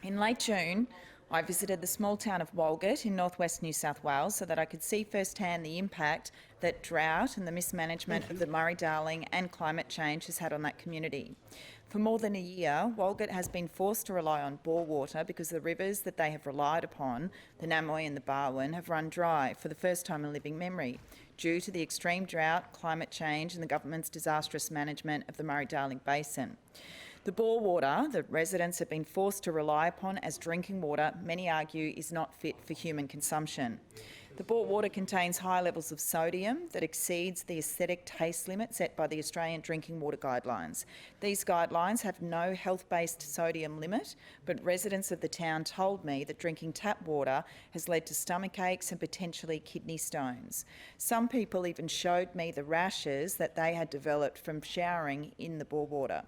In late June, I visited the small town of Walgett in northwest New South Wales so that I could see firsthand the impact that drought and the mismanagement of the Murray-Darling and climate change has had on that community. For more than a year, Walgett has been forced to rely on bore water because the rivers that they have relied upon, the Namoy and the Barwon, have run dry for the first time in living memory due to the extreme drought, climate change and the government's disastrous management of the Murray-Darling Basin. The bore water that residents have been forced to rely upon as drinking water, many argue, is not fit for human consumption. The bore water contains high levels of sodium that exceeds the aesthetic taste limit set by the Australian Drinking Water Guidelines. These guidelines have no health-based sodium limit, but residents of the town told me that drinking tap water has led to stomach aches and potentially kidney stones. Some people even showed me the rashes that they had developed from showering in the bore water.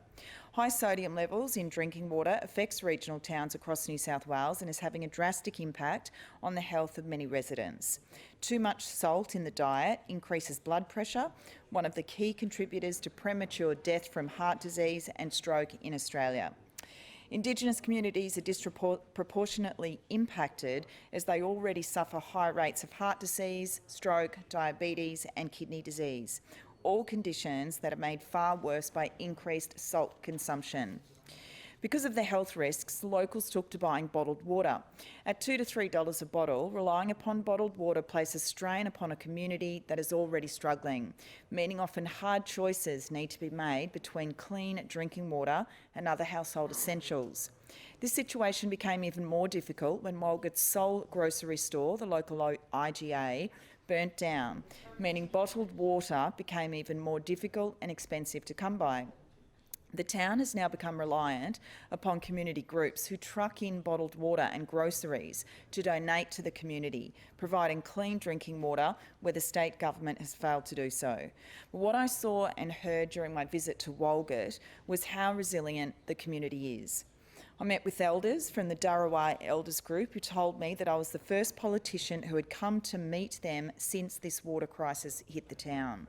High sodium levels in drinking water affects regional towns across New South Wales and is having a drastic impact on the health of many residents. Too much salt in the diet increases blood pressure, one of the key contributors to premature death from heart disease and stroke in Australia. Indigenous communities are disproportionately impacted as they already suffer high rates of heart disease, stroke, diabetes and kidney disease, all conditions that are made far worse by increased salt consumption. Because of the health risks, locals took to buying bottled water. At $2 to $3 a bottle, relying upon bottled water places strain upon a community that is already struggling, meaning often hard choices need to be made between clean drinking water and other household essentials. This situation became even more difficult when Walgett's sole grocery store, the local IGA, burnt down, meaning bottled water became even more difficult and expensive to come by. The town has now become reliant upon community groups who truck in bottled water and groceries to donate to the community, providing clean drinking water where the state government has failed to do so. But what I saw and heard during my visit to Walgett was how resilient the community is. I met with elders from the Darawai Elders Group who told me that I was the first politician who had come to meet them since this water crisis hit the town.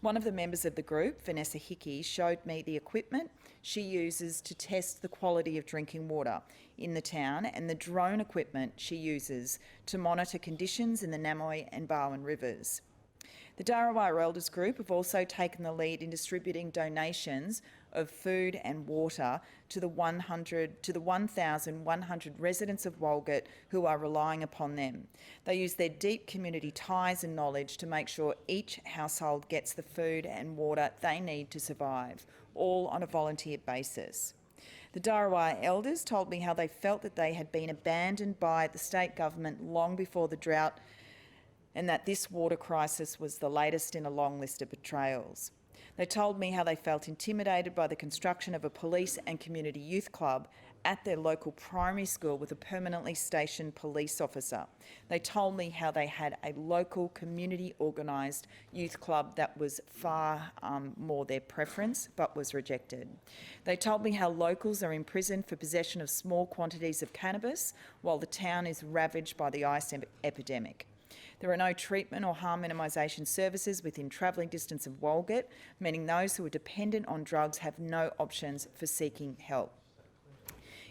One of the members of the group, Vanessa Hickey, showed me the equipment she uses to test the quality of drinking water in the town and the drone equipment she uses to monitor conditions in the Namoy and Barwon rivers. The Darawai Elders Group have also taken the lead in distributing donations of food and water to the 1,100 residents of Walgett who are relying upon them. They use their deep community ties and knowledge to make sure each household gets the food and water they need to survive, all on a volunteer basis. The Darawai elders told me how they felt that they had been abandoned by the state government long before the drought and that this water crisis was the latest in a long list of betrayals. They told me how they felt intimidated by the construction of a police and community youth club at their local primary school with a permanently stationed police officer. They told me how they had a local community organised youth club that was far more their preference but was rejected. They told me how locals are imprisoned for possession of small quantities of cannabis while the town is ravaged by the ice epidemic. There are no treatment or harm minimisation services within travelling distance of Walgett, meaning those who are dependent on drugs have no options for seeking help.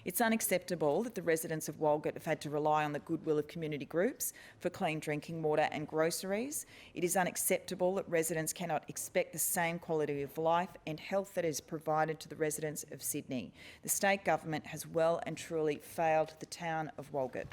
It's unacceptable that the residents of Walgett have had to rely on the goodwill of community groups for clean drinking water and groceries. It is unacceptable that residents cannot expect the same quality of life and health that is provided to the residents of Sydney. The state government has well and truly failed the town of Walgett.